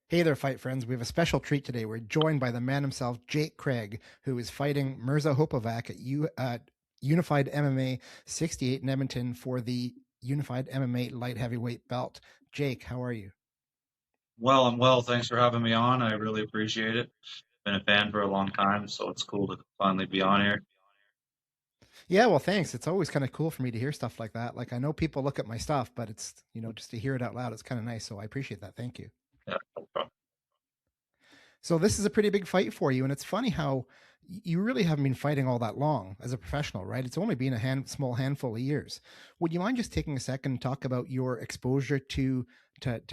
Hey there, fight friends. We have a special treat today. We're joined by the man himself, Jake Craig, who is fighting Mirza Hopovac at Unified MMA 68 in Edmonton for the Unified MMA light heavyweight belt. Jake, how are you? Well, I'm well. Thanks for having me on. I really appreciate it. Been a fan for a long time, so it's cool to finally be on here. Yeah, well, thanks. It's always kind of cool for me to hear stuff like that. Like, I know people look at my stuff, but it's, just to hear it out loud, it's kind of nice. So I appreciate that. Thank you. Yeah, no problem. So this is a pretty big fight for you, and it's funny how you really haven't been fighting all that long as a professional, right? It's only been a small handful of years. Would you mind just taking a second and talk about your exposure to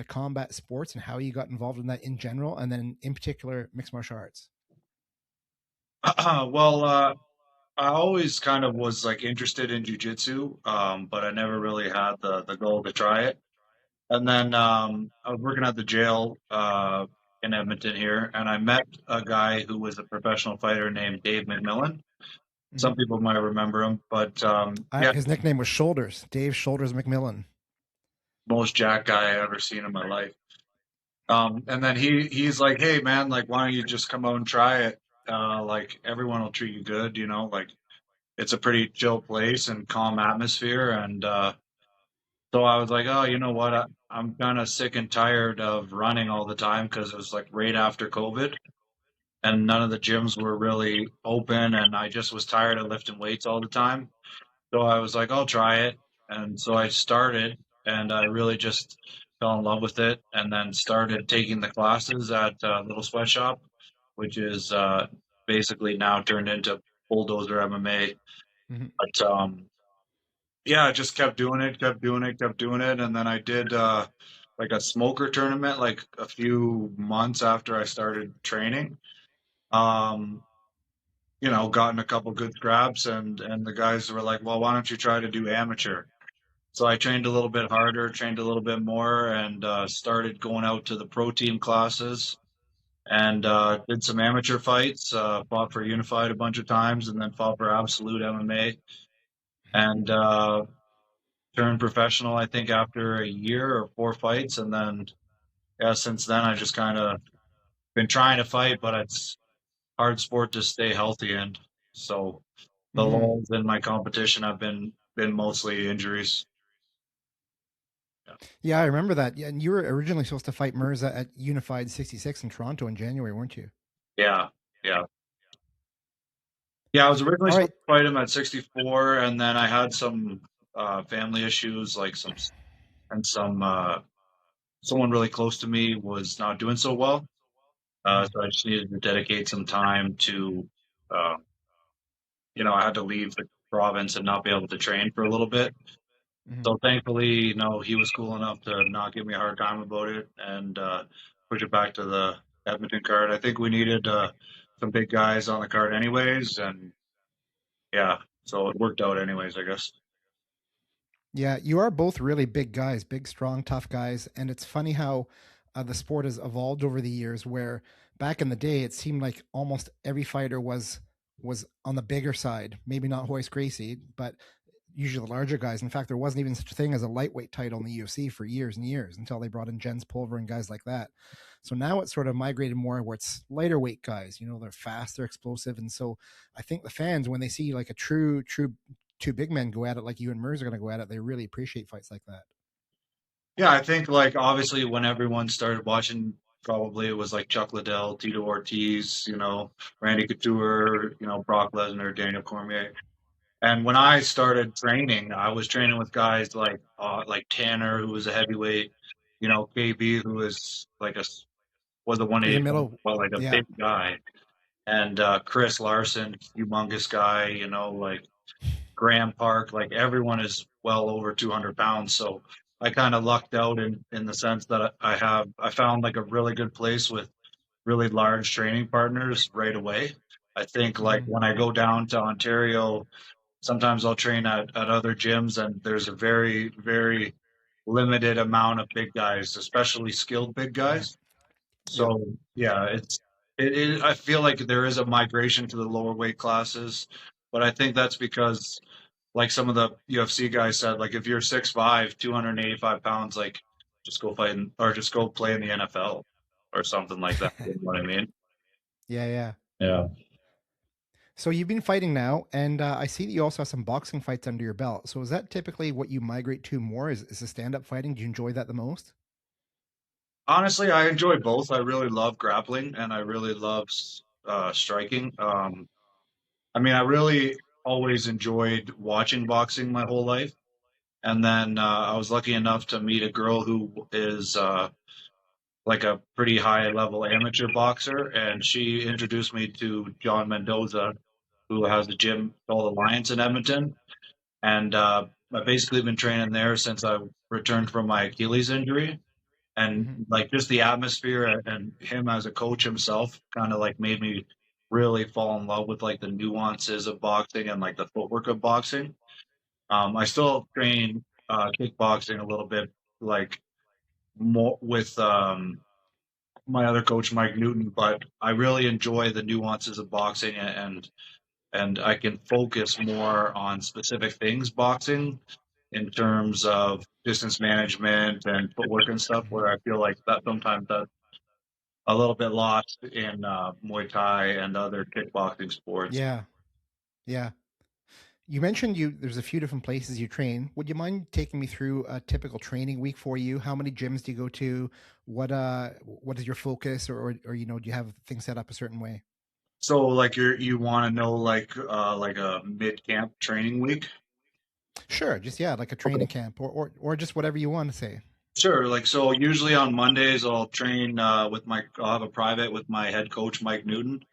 combat sports and how you got involved in that in general, and then in particular mixed martial arts? Well, I always kind of was like interested in jujitsu, but I never really had the goal to try it. And then I was working at the jail in Edmonton here, and I met a guy who was a professional fighter named Dave McMillan. Mm-hmm. Some people might remember him, but yeah, His nickname was Shoulders, Dave Shoulders McMillan. most jack guy I ever seen in my life. And then he's like, "Hey man, like why don't you just come out and try it? Like everyone will treat you good, like it's a pretty chill place and calm atmosphere." And so I was like, "Oh, you know what? I'm kind of sick and tired of running all the time because it was like right after COVID and none of the gyms were really open and I just was tired of lifting weights all the time. So I was like, I'll try it. And so I started and I really just fell in love with it and then started taking the classes at Little Sweatshop, which is basically now turned into Bulldozer MMA. Mm-hmm. But yeah, I just kept doing it, kept doing it, kept doing it. And then I did like a smoker tournament like a few months after I started training. Um, gotten a couple good scraps and the guys were like, well, why don't you try to do amateur? So I trained a little bit harder, trained a little bit more, and started going out to the pro team classes and did some amateur fights. Fought for Unified a bunch of times, and then fought for Absolute MMA, and turned professional. I think after a year or four fights, and then yeah, since then I just kind of been trying to fight, but it's hard sport to stay healthy in. So the Mm-hmm. lulls in my competition have been mostly injuries. Yeah, I remember that. Yeah, and you were originally supposed to fight Mirza at Unified 66 in Toronto in January, weren't you? Yeah, yeah. Yeah, I was originally All right. supposed to fight him at 64, and then I had some family issues, like someone really close to me was not doing so well. Mm-hmm. So I just needed to dedicate some time to, uh, I had to leave the province and not be able to train for a little bit. Mm-hmm. So thankfully, he was cool enough to not give me a hard time about it and push it back to the Edmonton card. I think we needed some big guys on the card anyways, and yeah, so it worked out anyways, I guess. Yeah, you are both really big guys, big, strong, tough guys. And it's funny how the sport has evolved over the years. Where back in the day, it seemed like almost every fighter was on the bigger side. Maybe not Hoist Gracie, but usually the larger guys. In fact, there wasn't even such a thing as a lightweight title in the UFC for years and years until they brought in Jens Pulver and guys like that. So now it's sort of migrated more where it's lighter weight guys. They're fast, they're explosive, and so I think the fans, when they see like a true two big men go at it like you and Mers are going to go at it, they really appreciate fights like that. Yeah, I think like obviously when everyone started watching, probably it was like Chuck Liddell, Tito Ortiz, Randy Couture, Brock Lesnar, Daniel Cormier. And when I started training, I was training with guys like Tanner, who was a heavyweight, KB, who was was a He's a 185, middle, well, like a yeah. big guy, and Chris Larson, humongous guy, like Graham Park, like everyone is well over 200 pounds. So I kind of lucked out in the sense that I found like a really good place with really large training partners right away. I think like Mm-hmm. when I go down to Ontario, sometimes I'll train at other gyms and there's a very, very limited amount of big guys, especially skilled big Mm-hmm. guys. Yep. So yeah, I feel like there is a migration to the lower weight classes, but I think that's because like some of the UFC guys said, like if you're 6'5", 285 pounds, like just go fight or just go play in the NFL or something like that. You know what I mean? Yeah, yeah. Yeah. So you've been fighting now, and I see that you also have some boxing fights under your belt. So is that typically what you migrate to more? Is the stand-up fighting? Do you enjoy that the most? Honestly, I enjoy both. I really love grappling and I really love striking. I mean, I really always enjoyed watching boxing my whole life. And then I was lucky enough to meet a girl who is like a pretty high level amateur boxer. And she introduced me to John Mendoza, who has a gym called Alliance in Edmonton. And I've basically been training there since I returned from my Achilles injury. And Hmm. like just the atmosphere and him as a coach himself kind of like made me really fall in love with like the nuances of boxing and like the footwork of boxing. I still train kickboxing a little bit, like more with my other coach, Mike Newton, but I really enjoy the nuances of boxing and I can focus more on specific things boxing in terms of distance management and footwork and stuff. Hmm. Where I feel like that sometimes that's a little bit lost in Muay Thai and other kickboxing sports. Yeah, yeah. You mentioned there's a few different places you train. Would you mind taking me through a typical training week for you? How many gyms do you go to? What is your focus, or do you have things set up a certain way? So like you want to know like a mid camp training week? Sure, just yeah, like a Okay. training camp, or just whatever you want to say. Sure. Like so usually on Mondays I'll train I'll have a private with my head coach Mike Newton.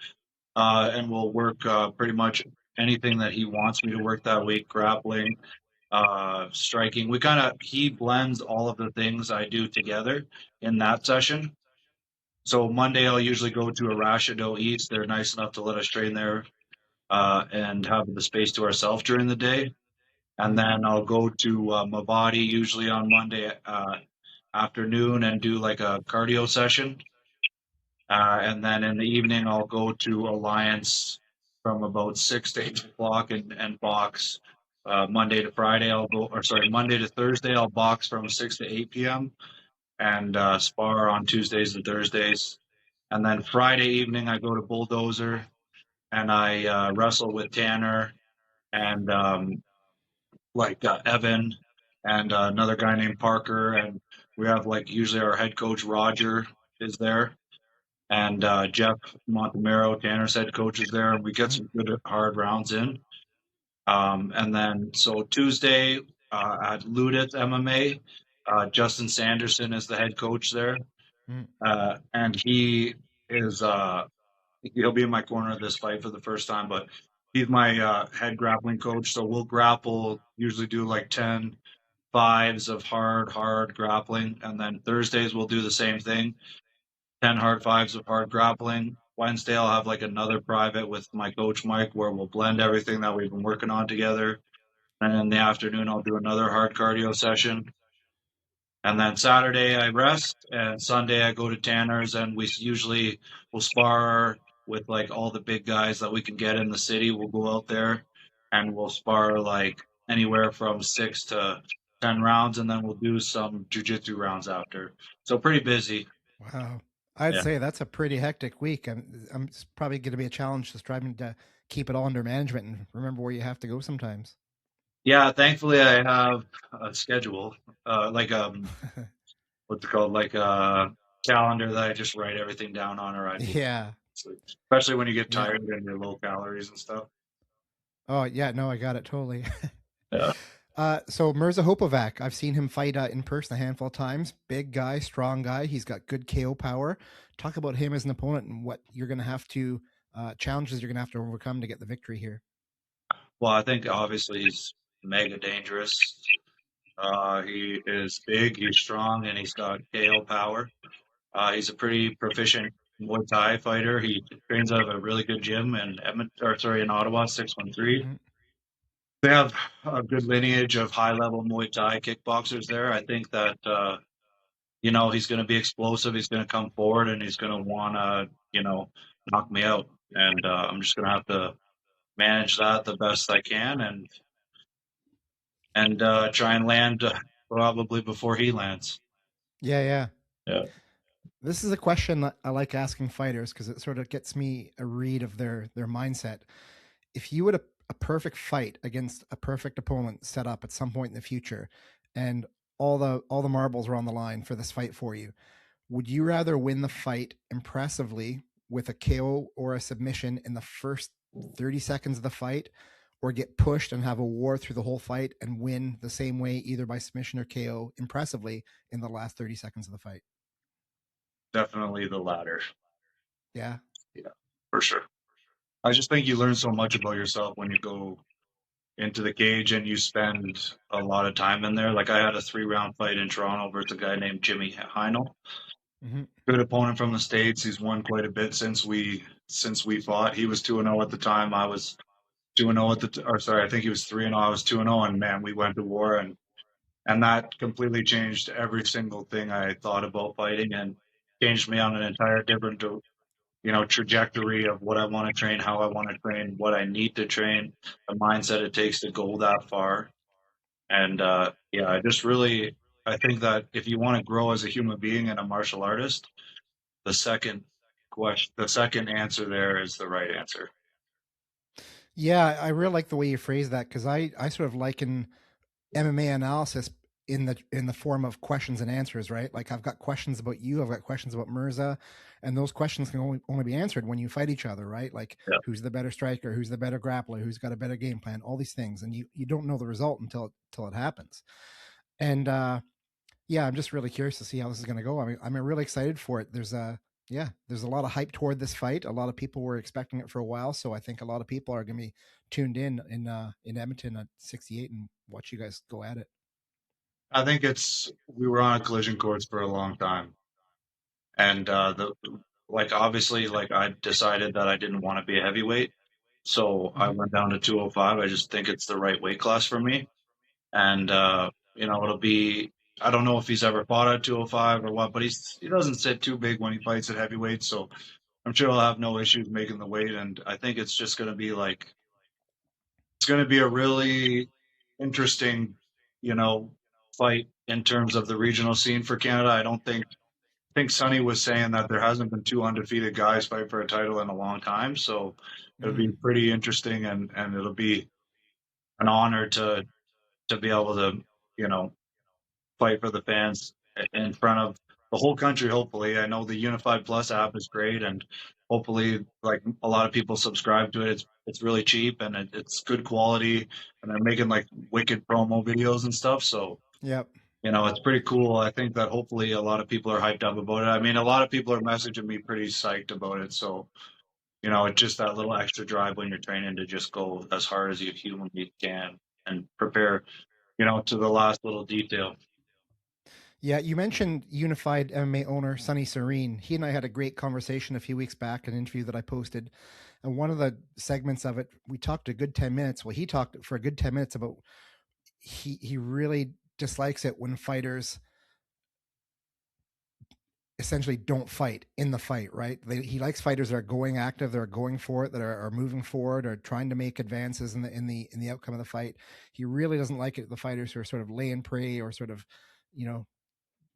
And we'll work pretty much anything that he wants me to work that week, grappling, striking. He blends all of the things I do together in that session. So Monday, I'll usually go to Arashido East. They're nice enough to let us train there and have the space to ourselves during the day. And Hmm. then I'll go to Mabadi usually on Monday afternoon and do like a cardio session. And then in the evening, I'll go to Alliance from about 6 to 8 o'clock and box. Monday to Friday, Monday to Thursday, I'll box from 6 to 8 p.m. and spar on Tuesdays and Thursdays. And then Friday evening, I go to Bulldozer and I wrestle with Tanner and Evan and another guy named Parker. And we have like usually our head coach Roger is there and Jeff Montemero, Tanner's head coach, is there, and we get Hmm. some good hard rounds in. And then so Tuesday at Ludith MMA, Justin Sanderson is the head coach there, Hmm. and is he'll be in my corner of this fight for the first time, but he's my head grappling coach. So we'll grapple, usually do like 10 fives of hard grappling, and then Thursdays we'll do the same thing 10 hard fives of hard grappling. Wednesday, I'll have like another private with my coach, Mike, where we'll blend everything that we've been working on together. And in the afternoon, I'll do another hard cardio session. And then Saturday, I rest. And Sunday, I go to Tanner's and we usually will spar with like all the big guys that we can get in the city. We'll go out there and we'll spar like anywhere from 6 to 10 rounds. And then we'll do some jujitsu rounds after. So pretty busy. Wow, I'd Yeah. say that's a pretty hectic week. It's probably going to be a challenge just trying to keep it all under management and remember where you have to go sometimes. Yeah, thankfully I have a schedule, like what's it called, like a calendar that I just write everything down on, or I do, Yeah, especially when you get yeah. tired and you're low calories and stuff. Oh yeah, no, I got it totally. Yeah. So Mirza Hopovac, I've seen him fight in person a handful of times. Big guy, strong guy. He's got good KO power. Talk about him as an opponent and what you're going to have to challenges you're going to have to overcome to get the victory here. Well, I think obviously he's mega dangerous. He is big, he's strong, and he's got KO power. He's a pretty proficient Muay Thai fighter. He trains out of a really good gym in in Ottawa, 613. Hmm. They have a good lineage of high level Muay Thai kickboxers there. I think that he's going to be explosive. He's going to come forward and he's going to want to knock me out. And I'm just going to have to manage that the best I can and try and land probably before he lands. Yeah, yeah. Yeah. This is a question that I like asking fighters because it sort of gets me a read of their mindset. If you had a perfect fight against a perfect opponent set up at some point in the future, and all the marbles were on the line for this fight for you, would you rather win the fight impressively with a KO or a submission in the first 30 seconds of the fight, or get pushed and have a war through the whole fight and win the same way, either by submission or KO, impressively in the last 30 seconds of the fight? Definitely the latter. Yeah. Yeah, for sure. I just think you learn so much about yourself when you go into the cage and you spend a lot of time in there. Like I had a 3 round fight in Toronto versus a guy named Jimmy Heinel. Mm-hmm. Good opponent from the States. He's won quite a bit since we fought. He was 2-0 at the time. I was 2-0 at or sorry, I think he was 3-0. I was 2-0, and man, we went to war, and that completely changed every single thing I thought about fighting, and changed me on an entire different trajectory of what I want to train, how I want to train, what I need to train, the mindset it takes to go that far. And yeah, I think that if you want to grow as a human being and a martial artist, the second answer there is the right answer. Yeah, I really like the way you phrase that because I sort of liken MMA analysis in the form of questions and answers, right? Like I've got questions about you, I've got questions about Mirza, and those questions can only be answered when you fight each other, right? Like Yeah. who's the better striker, who's the better grappler, who's got a better game plan, all these things, and you don't know the result until it happens. And yeah, I'm just really curious to see how this is going to go. I mean, I'm really excited for it. There's a lot of hype toward this fight. A lot of people were expecting it for a while, so I think a lot of people are going to be tuned in Edmonton at 68 and watch you guys go at it. I think we were on a collision course for a long time, and the like obviously like I decided that I didn't want to be a heavyweight, so I Mm-hmm. went down to 205. I just think it's the right weight class for me, and it'll be. I don't know if he's ever fought at 205 or what, but he doesn't sit too big when he fights at heavyweight, so I'm sure he'll have no issues making the weight. And I think it's just going to be like it's going to be a really interesting, you know, fight in terms of the regional scene for Canada. I think Sonny was saying that there hasn't been two undefeated guys fight for a title in a long time, so it'll be Mm. pretty interesting, and it'll be an honor to be able to you know fight for the fans in front of the whole country. Hopefully, I know the Unified Plus app is great, and hopefully, like a lot of people subscribe to it. It's really cheap and it's good quality, and they're making like wicked promo videos and stuff. So Yep. it's pretty cool. I think that hopefully a lot of people are hyped up about it. I mean, a lot of people are messaging me pretty psyched about it. So it's just that little extra drive when you're training to just go as hard as you humanly can and prepare, to the last little detail. Yeah, you mentioned Unified MMA owner Sonny Serene. He and I had a great conversation a few weeks back, an interview that I posted. And one of the segments of it, we talked a good 10 minutes. Well, he talked for a good 10 minutes about he really dislikes it when fighters essentially don't fight in the fight, right? He likes fighters that are going active, that are going for it, that are moving forward, or trying to make advances in the outcome of the fight. He really doesn't like it the fighters who are sort of lay and pray or sort of, you know,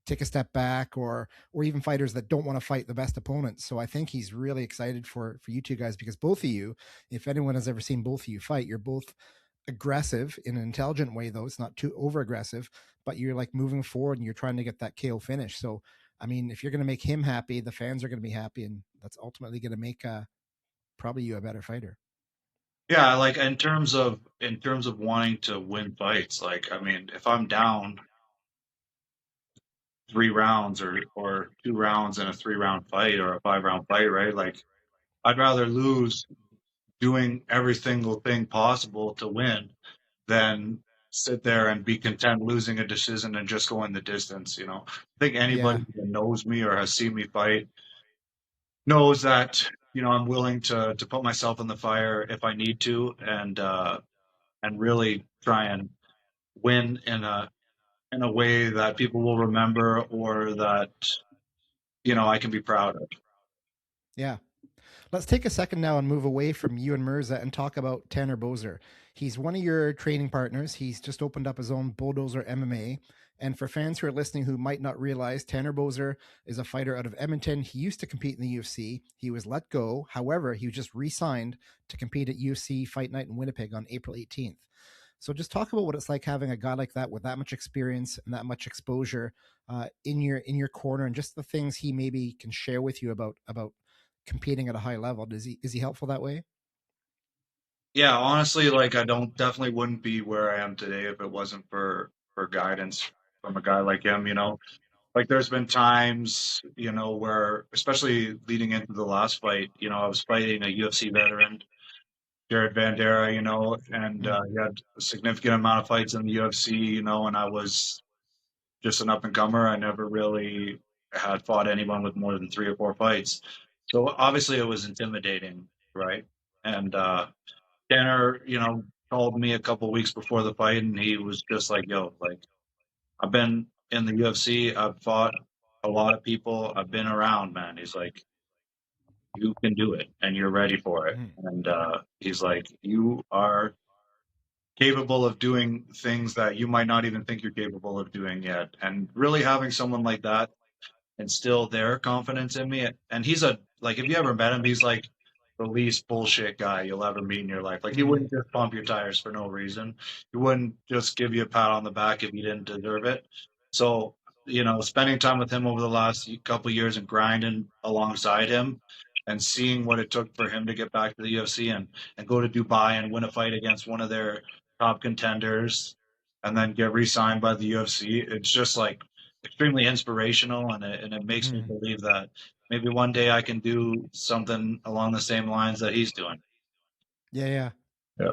take a step back, or even fighters that don't want to fight the best opponents. So I think he's really excited for you two guys because both of you, if anyone has ever seen both of you fight, you're both aggressive in an intelligent way, though it's not too over aggressive, but you're like moving forward and you're trying to get that KO finish. So I mean, if you're going to make him happy, the fans are going to be happy, and that's ultimately going to make probably you a better fighter. Yeah, like in terms of wanting to win fights, like I mean, if I'm down 3 rounds or 2 rounds in a 3 round fight or a 5 round fight, right? Like I'd rather lose doing every single thing possible to win than sit there and be content losing a decision and just going the distance. I think Yeah, anybody that knows me or has seen me fight knows that I'm willing to put myself in the fire if I need to, and really try and win in a way that people will remember, or that I can be proud of. yeah. Let's take a second now and move away from you and Mirza and talk about Tanner Bozer. He's one of your training partners. He's just opened up his own Bulldozer MMA. And for fans who are listening who might not realize, Tanner Boser is a fighter out of Edmonton. He used to compete in the UFC. He was let go. However, he was just re signed to compete at UFC Fight Night in Winnipeg on April 18th. So just talk about what it's like having a guy like that with that much experience and that much exposure in your corner, and just the things he maybe can share with you about competing at a high level. Is he helpful that way? Yeah, honestly, like I don't definitely wouldn't be where I am today if it wasn't for guidance from a guy like him, you know. Like there's been times, you know, where especially leading into the last fight, you know, I was fighting a UFC veteran, Jared Vandera, you know, and Mm, he had a significant amount of fights in the UFC, you know, and I was just an up and comer. I never really had fought anyone with more than 3 or 4 fights. So obviously it was intimidating, right? And Tanner, you know, called me a couple weeks before the fight and he was just like, yo, like I've been in the UFC, I've fought a lot of people, I've been around, man. He's like, you can do it and you're ready for it. mm, And he's like, you are capable of doing things that you might not even think you're capable of doing yet. And really having someone like that instill their confidence in me. And he's a like if you ever met him, he's like the least bullshit guy you'll ever meet in your life. Like he mm, wouldn't just pump your tires for no reason. He wouldn't just give you a pat on the back if you didn't deserve it. So, you know, spending time with him over the last couple of years and grinding alongside him and seeing what it took for him to get back to the UFC and go to Dubai and win a fight against one of their top contenders and then get re-signed by the UFC. It's just like extremely inspirational, and it makes me mm. believe that maybe one day I can do something along the same lines that he's doing. Yeah, yeah. Yeah.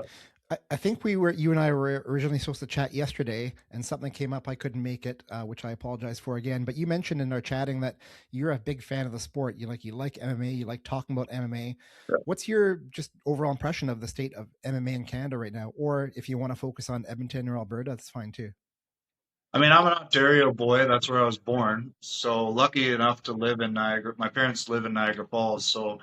I think you and I were originally supposed to chat yesterday, and something came up. I couldn't make it, which I apologize for again. But you mentioned in our chatting that you're a big fan of the sport. You like MMA. You like talking about MMA. What's your just overall impression of the state of MMA in Canada right now? Or if you want to focus on Edmonton or Alberta, that's fine too. I mean, I'm an Ontario boy. That's where I was born. So lucky enough to live in Niagara. My parents live in Niagara Falls. So, you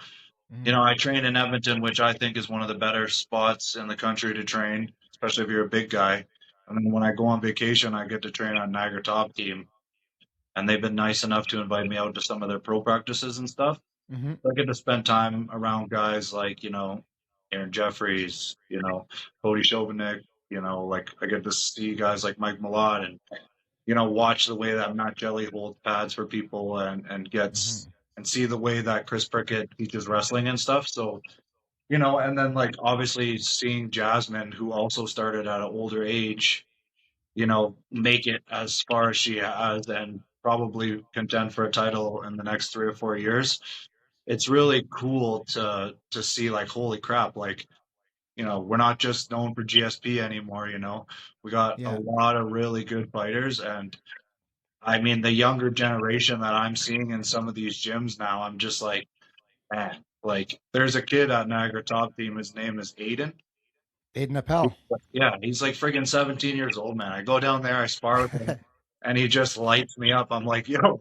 Mm-hmm. know, I train in Edmonton, which I think is one of the better spots in the country to train, especially if you're a big guy. And then when I go on vacation, I get to train on Niagara Top Team. And they've been nice enough to invite me out to some of their pro practices and stuff. Mm-hmm. I get to spend time around guys like, you know, Aaron Jeffries, you know, Cody Chauvinik, you know, like I get to see guys like Mike Malott and, you know, watch the way that Matt Jelly holds pads for people and gets Mm-hmm. and see the way that Chris Prickett teaches wrestling and stuff. So, you know, and then like obviously seeing Jasmine, who also started at an older age, you know, make it as far as she has and probably contend for a title in the next 3 or 4 years. It's really cool to see like holy crap, like, you know, we're not just known for GSP anymore, you know. We got a Yeah. lot of really good fighters, and I mean the younger generation that I'm seeing in some of these gyms now, I'm just like, man, like there's a kid at Niagara Top Team, his name is Aiden. Aiden Appel. Yeah, he's like friggin' 17 years old, man. I go down there, I spar with him, and he just lights me up. I'm like, yo,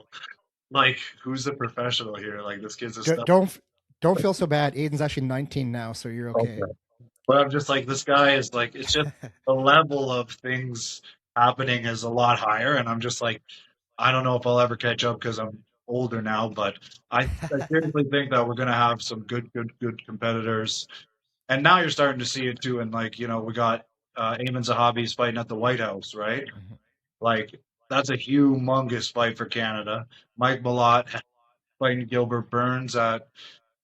like, who's the professional here? Like, this kid's a don't stud. don't don't feel so bad. Aiden's actually 19 now, so you're okay. Okay. But I'm just like, this guy is like, it's just the level of things happening is a lot higher. And I'm just like, I don't know if I'll ever catch up because I'm older now, but I seriously think that we're going to have some good competitors. And now you're starting to see it too. And like, you know, we got Eamon Zahabi's fighting at the White House, right? Mhm, Like, that's a humongous fight for Canada. Mike Malott fighting Gilbert Burns at,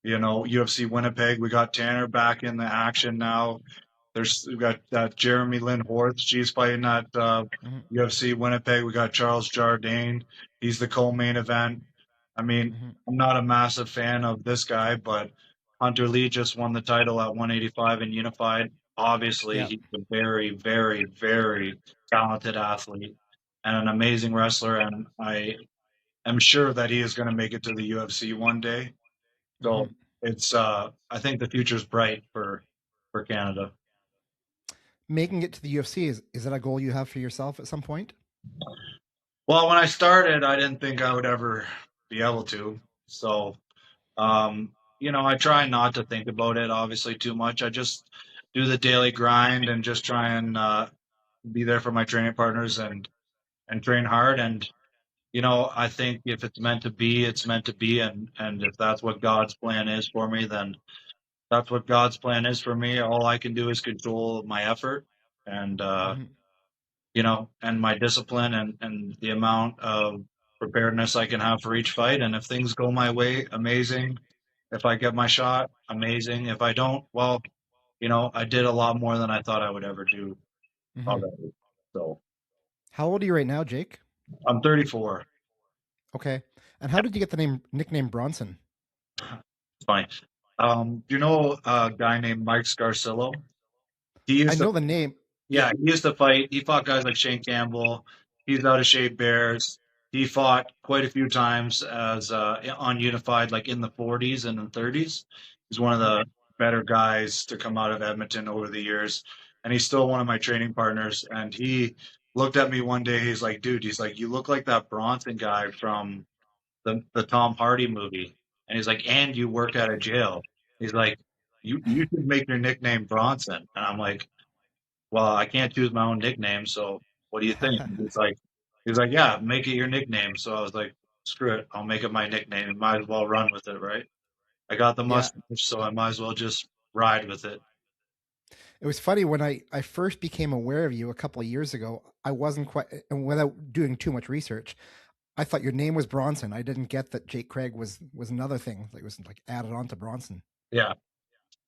you know, UFC Winnipeg. We got Tanner back in the action now. We've got Jeremy Lynn Horth. She's fighting at mhm, UFC Winnipeg. We got Charles Jourdain. He's the co-main event. I mean, mhm. I'm not a massive fan of this guy, but Hunter Lee just won the title at 185 in Unified. Obviously, Yeah. he's a very, very, very talented athlete and an amazing wrestler. And I am sure that he is going to make it to the UFC one day. Mhm. So it's I think the future's bright for Canada. Making it to the UFC is that a goal you have for yourself at some point? Well, when I started, I didn't think I would ever be able to. So, you know, I try not to think about it obviously too much. I just do the daily grind and just try and be there for my training partners and and train hard. And you know, I think if it's meant to be, it's meant to be. And if that's what God's plan is for me, then that's what God's plan is for me. All I can do is control my effort and Hmm. you know, and my discipline and the amount of preparedness I can have for each fight. And if things go my way, amazing. If I get my shot, amazing. If I don't, well, you know, I did a lot more than I thought I would ever do Hmm. already. So How old are you right now, Jake? I'm 34. Okay. And how did you get the name nickname Bronson? It's funny. Do you know a guy named Mike Scarcillo? He I used to know the name. Yeah. Yeah, he used to fight. He fought guys like Shane Campbell. He's out of shape bears. He fought quite a few times as on Unified, like in the 40s and the 30s. He's one of Hmm. the better guys to come out of Edmonton over the years, and he's still one of my training partners. And he looked at me one day. He's like, "Dude," he's like, "You look like that Bronson guy from the Tom Hardy movie." And he's like, "And you work at a jail." He's like, "You should make your nickname Bronson." And I'm like, well, I can't choose my own nickname, so what do you think? He's like, yeah, make it your nickname. So I was like, screw it, I'll make it my nickname. Might as well run with it, right? I got the Yeah. mustache, so I might as well just ride with it. It was funny when I first became aware of you a couple of years ago. I wasn't quite, and without doing too much research, I thought your name was Bronson. I didn't get that Jake Craig was another thing. Like it was like added on to Bronson. Yeah,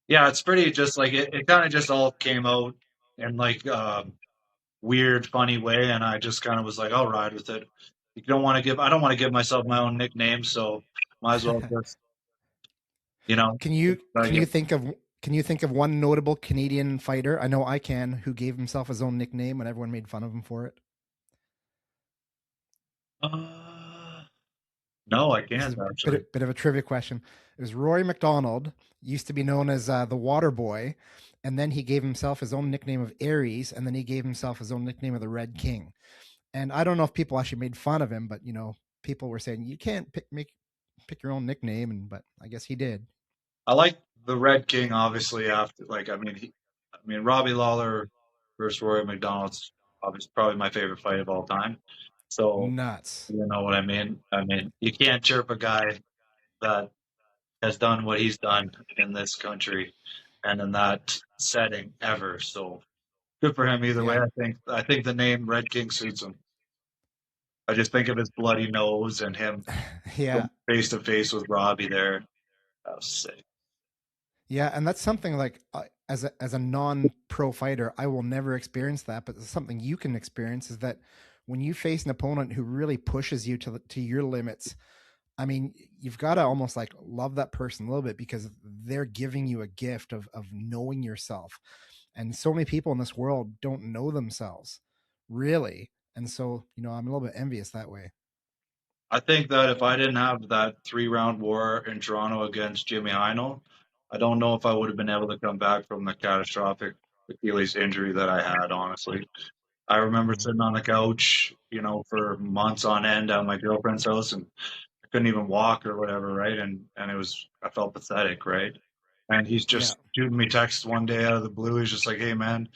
yeah, it's pretty. Just like it kind of just all came out in like weird, funny way, and I just kind of was like, I'll ride with it. I don't want to give myself my own nickname, so might as well just, you know, can you I can you get. think of can you think of one notable Canadian fighter? I know I can, who gave himself his own nickname and everyone made fun of him for it. Uh, no, I This can't is a actually. bit of a trivia question. It was Rory McDonald, used to be known as the Water Boy, and then he gave himself his own nickname of Aries, and then he gave himself his own nickname of the Red King. And I don't know if people actually made fun of him, but people were saying you can't pick your own nickname, and but I guess he did. I like the Red King, obviously. After, like, I mean, Robbie Lawler versus Rory McDonald's obviously probably my favorite fight of all time. So, Nuts. you know what I mean? I mean, you can't chirp a guy that has done what he's done in this country and in that setting ever. So, good for him either way. Yeah. I think the name Red King suits him. I just think of his bloody nose and him Yeah. face to face with Robbie there. That was sick. Yeah, and that's something like as a non-pro fighter, I will never experience that, but it's something you can experience is that when you face an opponent who really pushes you to your limits, I mean, you've got to almost like love that person a little bit because they're giving you a gift of knowing yourself. And so many people in this world don't know themselves, really. And so, I'm a little bit envious that way. I think that if I didn't have that 3 round war in Toronto against Jimmy Heinl, I don't know if I would have been able to come back from the catastrophic Achilles injury that I had, honestly. I remember Hmm. sitting on the couch, you know, for months on end at my girlfriend's house and I couldn't even walk or whatever, right? And it was I felt pathetic, right? And he's Yeah. just shooting me texts one day out of the blue. He's just like, "Hey man,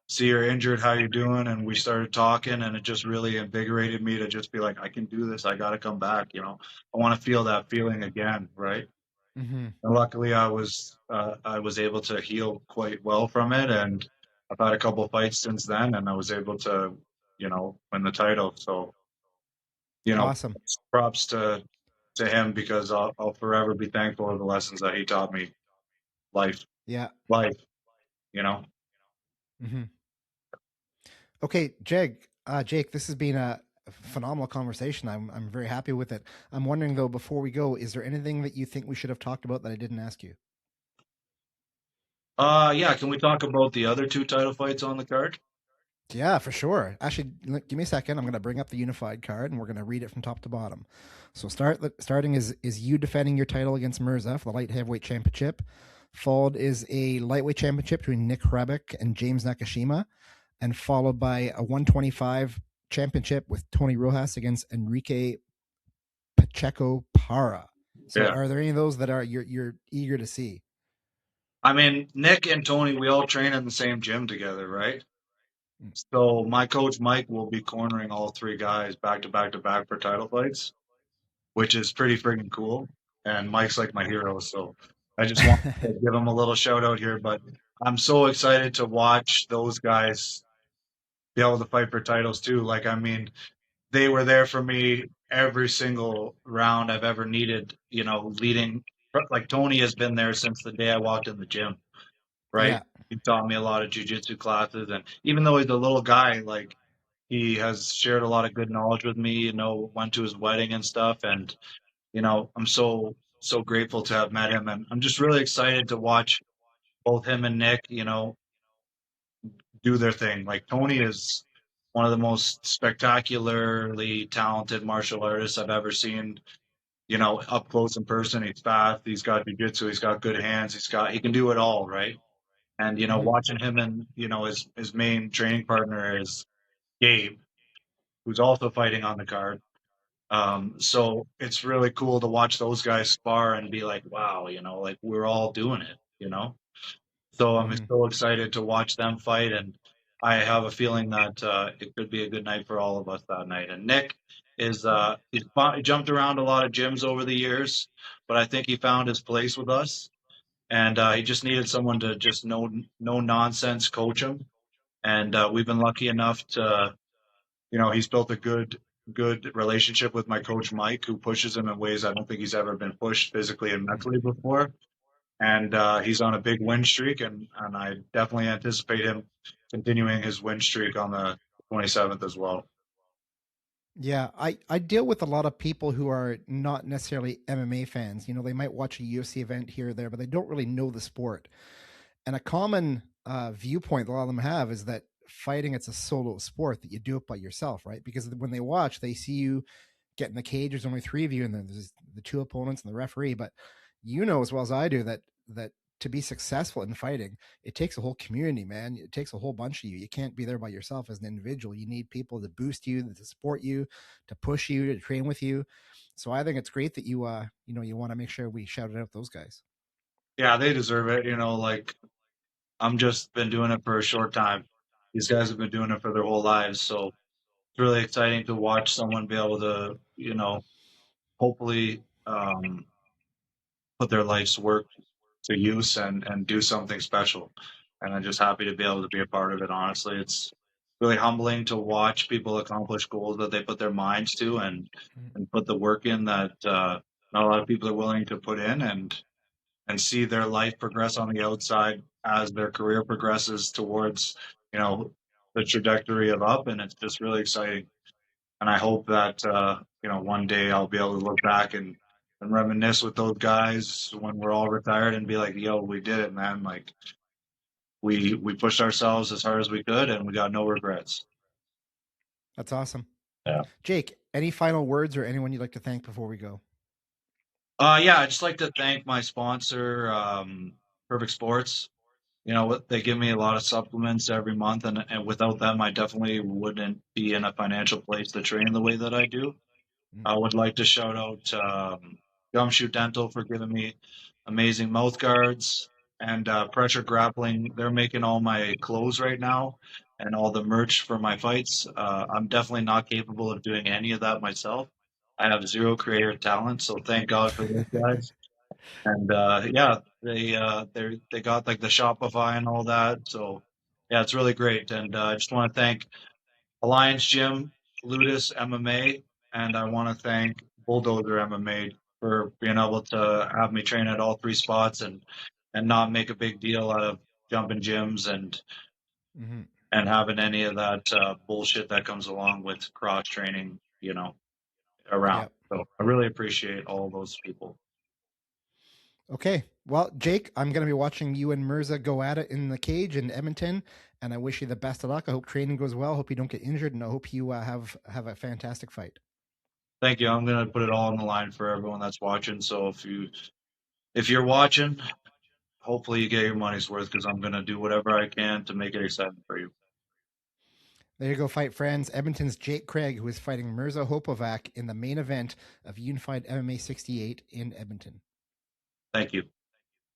see you're injured, how you doing?" And we started talking and it just really invigorated me to just be like, I can do this. I gotta come back, you know. I want to feel that feeling again, right? Hmm. And luckily I was able to heal quite well from it and I've had a couple of fights since then and I was able to, you know, win the title. So you know, Awesome. props to him because I'll forever be thankful for the lessons that he taught me. Life, Yeah. life, you know. Hmm. Okay, Jake, this has been a phenomenal conversation. I'm very happy with it. I'm wondering though, before we go, is there anything that you think we should have talked about that I didn't ask you? Yeah. Can we talk about the other two title fights on the card? Yeah, for sure. Actually, give me a second. I'm going to bring up the unified card and we're going to read it from top to bottom. So starting is you defending your title against Mirza for the light heavyweight championship. Followed is a lightweight championship between Nick Hrebic and James Nakashima, and followed by a 125 championship with Tony Rojas against Enrique Pacheco Para. So, Yeah. are there any of those that are you're eager to see? I mean, Nick and Tony, we all train in the same gym together, right? Mm. So my coach Mike will be cornering all three guys back to back to back for title fights, which is pretty freaking cool. And Mike's like my hero, so I just want to give him a little shout out here. But I'm so excited to watch those guys be able to fight for titles too. Like, I mean, they were there for me every single round I've ever needed, leading. Like Tony has been there since the day I walked in the gym, right? Yeah. He taught me a lot of jujitsu classes, and even though he's a little guy, like he has shared a lot of good knowledge with me. Went to his wedding and stuff, and I'm so grateful to have met him, and I'm just really excited to watch both him and Nick, do their thing. Like Tony is one of the most spectacularly talented martial artists I've ever seen. Up close in person. He's fast. He's got jiu-jitsu. He's got good hands. He can do it all, right? And Hmm. watching him and his main training partner is Gabe, who's also fighting on the card. So it's really cool to watch those guys spar and be like, wow, like we're all doing it. So I'm Hmm. so excited to watch them fight, and I have a feeling that it could be a good night for all of us that night. And Nick he jumped around a lot of gyms over the years, but I think he found his place with us, and he just needed someone to just no nonsense coach him. And we've been lucky enough to, he's built a good relationship with my coach Mike, who pushes him in ways I don't think he's ever been pushed physically and mentally before. And he's on a big win streak, and I definitely anticipate him continuing his win streak on the 27th as well. Yeah, I deal with a lot of people who are not necessarily MMA fans. They might watch a UFC event here or there, but they don't really know the sport. And a common viewpoint a lot of them have is that fighting, it's a solo sport, that you do it by yourself, right? Because when they watch, they see you get in the cage. There's only three of you, and then there's the two opponents and the referee. But as well as I do that to be successful in fighting, it takes a whole community, man. It takes a whole bunch of you. You can't be there by yourself as an individual. You need people to boost you, to support you, to push you, to train with you. So I think it's great that you want to make sure we shouted out those guys. Yeah, they deserve it. Like I'm just been doing it for a short time. These guys have been doing it for their whole lives, so it's really exciting to watch someone be able to, hopefully put their life's work to use and do something special. And I'm just happy to be able to be a part of it. Honestly, it's really humbling to watch people accomplish goals that they put their minds to and put the work in that not a lot of people are willing to put in and see their life progress on the outside as their career progresses towards you know the trajectory of up, and it's just really exciting. And I hope that one day I'll be able to look back and reminisce with those guys when we're all retired and be like, "Yo, we did it, man! Like we pushed ourselves as hard as we could, and we got no regrets." That's awesome. Yeah. Jake, any final words or anyone you'd like to thank before we go? Yeah, I'd just like to thank my sponsor, Perfect Sports. They give me a lot of supplements every month, and without them, I definitely wouldn't be in a financial place to train the way that I do. Mm. I would like to shout out Gumshoe Dental for giving me amazing mouth guards and Pressure Grappling. They're making all my clothes right now and all the merch for my fights. I'm definitely not capable of doing any of that myself. I have zero creative talent, so thank God for those guys. And yeah, they got like the Shopify and all that. So yeah, it's really great. And I just want to thank Alliance Gym, Ludus MMA, and I want to thank Bulldozer MMA for being able to have me train at all three spots and not make a big deal out of jumping gyms Hmm. and having any of that bullshit that comes along with cross training, around. Yeah. So I really appreciate all those people. Okay. Well, Jake, I'm going to be watching you and Mirza go at it in the cage in Edmonton, and I wish you the best of luck. I hope training goes well. Hope you don't get injured, and I hope you have a fantastic fight. Thank you. I'm gonna put it all on the line for everyone that's watching. So if you're watching, hopefully you get your money's worth because I'm gonna do whatever I can to make it exciting for you. There you go, fight friends. Edmonton's Jake Craig, who is fighting Mirza Hopovac in the main event of Unified MMA 68 in Edmonton. Thank you.